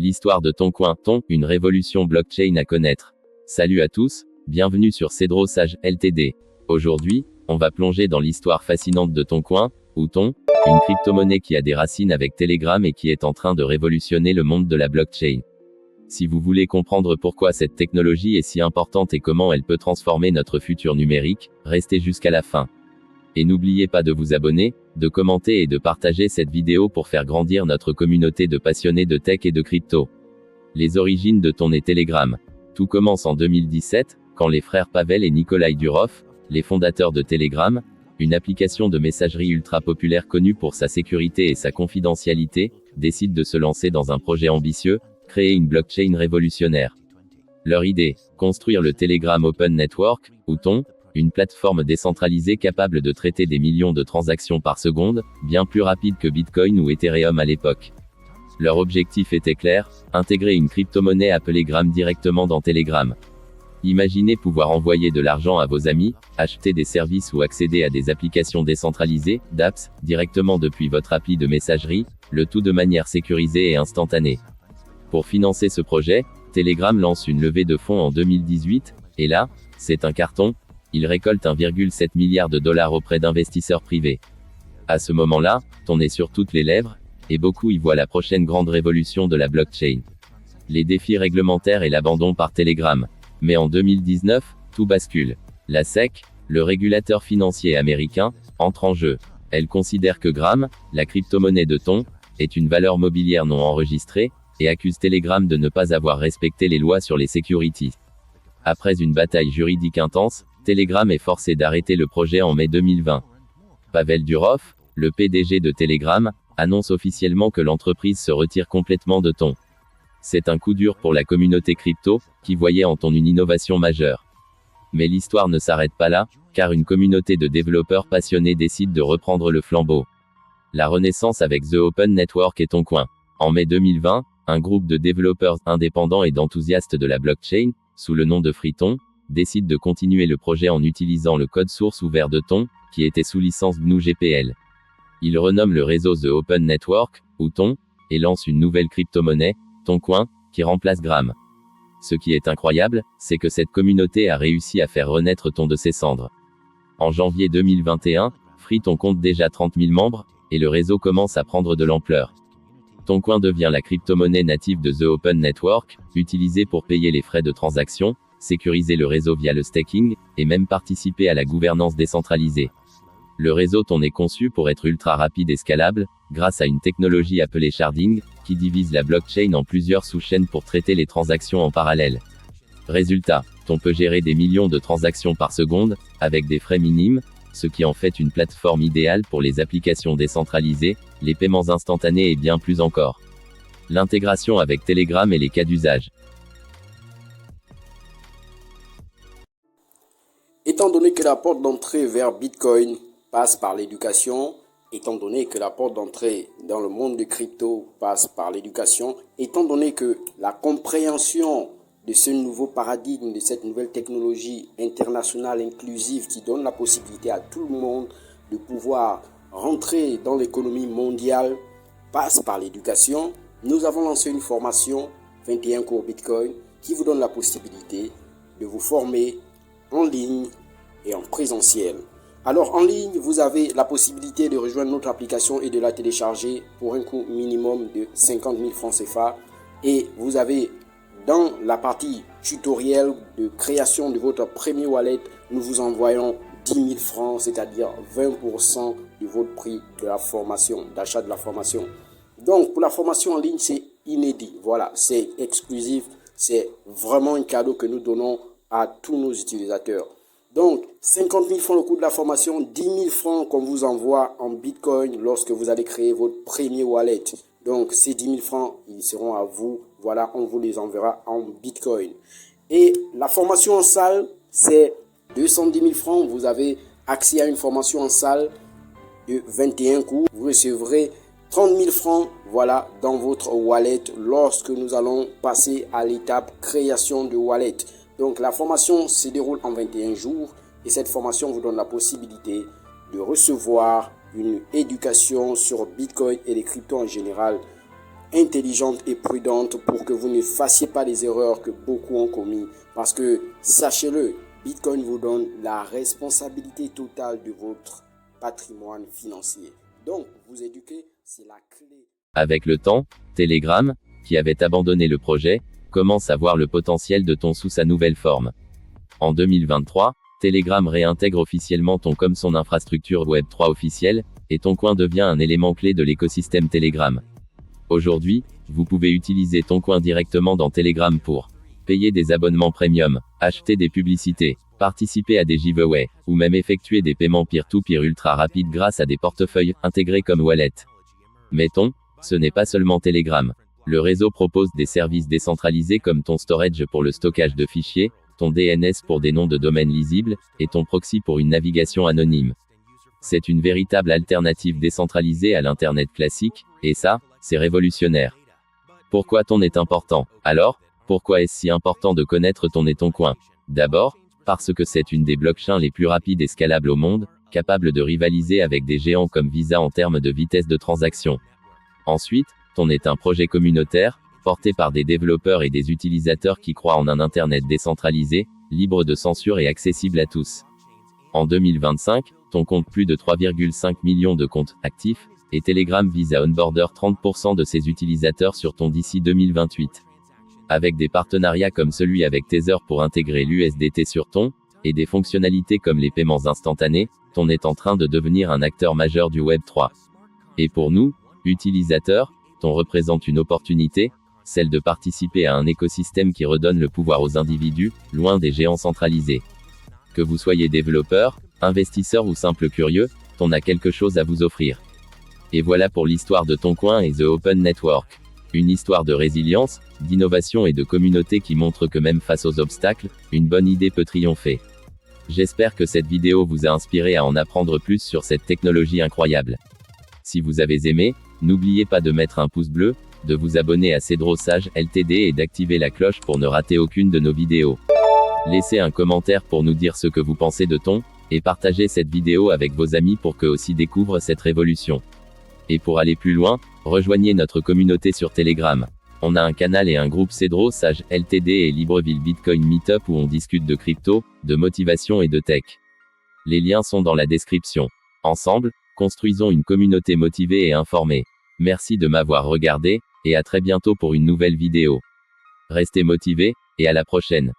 L'histoire de Toncoin, une révolution blockchain à connaître. Salut à tous, bienvenue sur Cedro Sage Ltd. Aujourd'hui, on va plonger dans l'histoire fascinante de Toncoin, ou Ton, une crypto-monnaie qui a des racines avec Telegram et qui est en train de révolutionner le monde de la blockchain. Si vous voulez comprendre pourquoi cette technologie est si importante et comment elle peut transformer notre futur numérique, restez jusqu'à la fin. Et n'oubliez pas de vous abonner, de commenter et de partager cette vidéo pour faire grandir notre communauté de passionnés de tech et de crypto. Les origines de Ton et Telegram. Tout commence en 2017, quand les frères Pavel et Nikolai Durov, les fondateurs de Telegram, une application de messagerie ultra populaire connue pour sa sécurité et sa confidentialité, décident de se lancer dans un projet ambitieux, créer une blockchain révolutionnaire. Leur idée, construire le Telegram Open Network, ou TON, une plateforme décentralisée capable de traiter des millions de transactions par seconde, bien plus rapide que Bitcoin ou Ethereum à l'époque. Leur objectif était clair, intégrer une crypto-monnaie appelée Gram directement dans Telegram. Imaginez pouvoir envoyer de l'argent à vos amis, acheter des services ou accéder à des applications décentralisées, d'apps, directement depuis votre appli de messagerie, le tout de manière sécurisée et instantanée. Pour financer ce projet, Telegram lance une levée de fonds en 2018, et là, c'est un carton. Il récolte 1,7 milliard de dollars auprès d'investisseurs privés. À ce moment-là, Ton est sur toutes les lèvres, et beaucoup y voient la prochaine grande révolution de la blockchain. Les défis réglementaires et l'abandon par Telegram. Mais en 2019, tout bascule. La SEC, le régulateur financier américain, entre en jeu. Elle considère que Gram, la crypto-monnaie de Ton, est une valeur mobilière non enregistrée, et accuse Telegram de ne pas avoir respecté les lois sur les securities. Après une bataille juridique intense, Telegram est forcé d'arrêter le projet en mai 2020. Pavel Durov, le PDG de Telegram, annonce officiellement que l'entreprise se retire complètement de Ton. C'est un coup dur pour la communauté crypto, qui voyait en Ton une innovation majeure. Mais l'histoire ne s'arrête pas là, car une communauté de développeurs passionnés décide de reprendre le flambeau. La renaissance avec The Open Network et Toncoin. En mai 2020, un groupe de développeurs indépendants et d'enthousiastes de la blockchain, sous le nom de FreeTon, décide de continuer le projet en utilisant le code source ouvert de Ton, qui était sous licence GNU GPL. Ils renomment le réseau The Open Network, ou Ton, et lancent une nouvelle crypto-monnaie, Toncoin, qui remplace Gram. Ce qui est incroyable, c'est que cette communauté a réussi à faire renaître Ton de ses cendres. En janvier 2021, FreeTon compte déjà 30 000 membres, et le réseau commence à prendre de l'ampleur. Toncoin devient la crypto-monnaie native de The Open Network, utilisée pour payer les frais de transaction, sécuriser le réseau via le staking, et même participer à la gouvernance décentralisée. Le réseau Ton est conçu pour être ultra rapide et scalable, grâce à une technologie appelée sharding, qui divise la blockchain en plusieurs sous-chaînes pour traiter les transactions en parallèle. Résultat, Ton peut gérer des millions de transactions par seconde, avec des frais minimes, ce qui en fait une plateforme idéale pour les applications décentralisées, les paiements instantanés et bien plus encore. L'intégration avec Telegram et les cas d'usage. Étant donné que la porte d'entrée vers Bitcoin passe par l'éducation, étant donné que la porte d'entrée dans le monde de crypto passe par l'éducation, étant donné que la compréhension de ce nouveau paradigme, de cette nouvelle technologie internationale inclusive qui donne la possibilité à tout le monde de pouvoir rentrer dans l'économie mondiale passe par l'éducation, nous avons lancé une formation 21 cours Bitcoin qui vous donne la possibilité de vous former en ligne et en présentiel. Alors en ligne, vous avez la possibilité de rejoindre notre application et de la télécharger pour un coût minimum de 50 000 francs CFA. Et vous avez dans la partie tutoriel de création de votre premier wallet, nous vous envoyons 10 000 francs, c'est-à-dire 20% de votre prix de la formation, d'achat de la formation. Donc pour la formation en ligne, c'est inédit. Voilà, c'est exclusif. C'est vraiment un cadeau que nous donnons à tous nos utilisateurs. Donc, 50 000 francs le coût de la formation, 10 000 francs qu'on vous envoie en Bitcoin lorsque vous allez créer votre premier wallet. Donc, ces 10 000 francs, ils seront à vous. Voilà, on vous les enverra en Bitcoin. Et la formation en salle, c'est 210 000 francs. Vous avez accès à une formation en salle de 21 cours. Vous recevrez 30 000 francs, voilà, dans votre wallet lorsque nous allons passer à l'étape création de wallet. Donc la formation se déroule en 21 jours et cette formation vous donne la possibilité de recevoir une éducation sur Bitcoin et les cryptos en général intelligente et prudente pour que vous ne fassiez pas les erreurs que beaucoup ont commises. Parce que, sachez-le, Bitcoin vous donne la responsabilité totale de votre patrimoine financier. Donc, vous éduquer, c'est la clé. Avec le temps, Telegram, qui avait abandonné le projet, commence à voir le potentiel de Ton sous sa nouvelle forme. En 2023, Telegram réintègre officiellement Ton comme son infrastructure Web3 officielle, et Toncoin devient un élément clé de l'écosystème Telegram. Aujourd'hui, vous pouvez utiliser Toncoin directement dans Telegram pour payer des abonnements premium, acheter des publicités, participer à des giveaways, ou même effectuer des paiements peer-to-peer ultra rapides grâce à des portefeuilles intégrés comme Wallet. Mais Ton, ce n'est pas seulement Telegram. Le réseau propose des services décentralisés comme Ton Storage pour le stockage de fichiers, Ton DNS pour des noms de domaine lisibles, et Ton Proxy pour une navigation anonyme. C'est une véritable alternative décentralisée à l'Internet classique, et ça, c'est révolutionnaire. Pourquoi Ton est important? Alors, pourquoi est-ce si important de connaître Ton et Toncoin? D'abord, parce que c'est une des blockchains les plus rapides et scalables au monde, capable de rivaliser avec des géants comme Visa en termes de vitesse de transaction. Ensuite, Ton est un projet communautaire, porté par des développeurs et des utilisateurs qui croient en un Internet décentralisé, libre de censure et accessible à tous. En 2025, Ton compte plus de 3,5 millions de comptes actifs, et Telegram vise à onboarder 30% de ses utilisateurs sur Ton d'ici 2028. Avec des partenariats comme celui avec Tether pour intégrer l'USDT sur Ton, et des fonctionnalités comme les paiements instantanés, Ton est en train de devenir un acteur majeur du Web3. Et pour nous, utilisateurs, Ton représente une opportunité, celle de participer à un écosystème qui redonne le pouvoir aux individus, loin des géants centralisés. Que vous soyez développeur, investisseur ou simple curieux, Ton a quelque chose à vous offrir. Et voilà pour l'histoire de Toncoin et The Open Network. Une histoire de résilience, d'innovation et de communauté qui montre que même face aux obstacles, une bonne idée peut triompher. J'espère que cette vidéo vous a inspiré à en apprendre plus sur cette technologie incroyable. Si vous avez aimé, n'oubliez pas de mettre un pouce bleu, de vous abonner à Cedro Sage Ltd et d'activer la cloche pour ne rater aucune de nos vidéos. Laissez un commentaire pour nous dire ce que vous pensez de Ton, et partagez cette vidéo avec vos amis pour qu'eux aussi découvrent cette révolution. Et pour aller plus loin, rejoignez notre communauté sur Telegram. On a un canal et un groupe Cedro Sage Ltd et Libreville Bitcoin Meetup où on discute de crypto, de motivation et de tech. Les liens sont dans la description. Ensemble, construisons une communauté motivée et informée. Merci de m'avoir regardé, et à très bientôt pour une nouvelle vidéo. Restez motivés, et à la prochaine.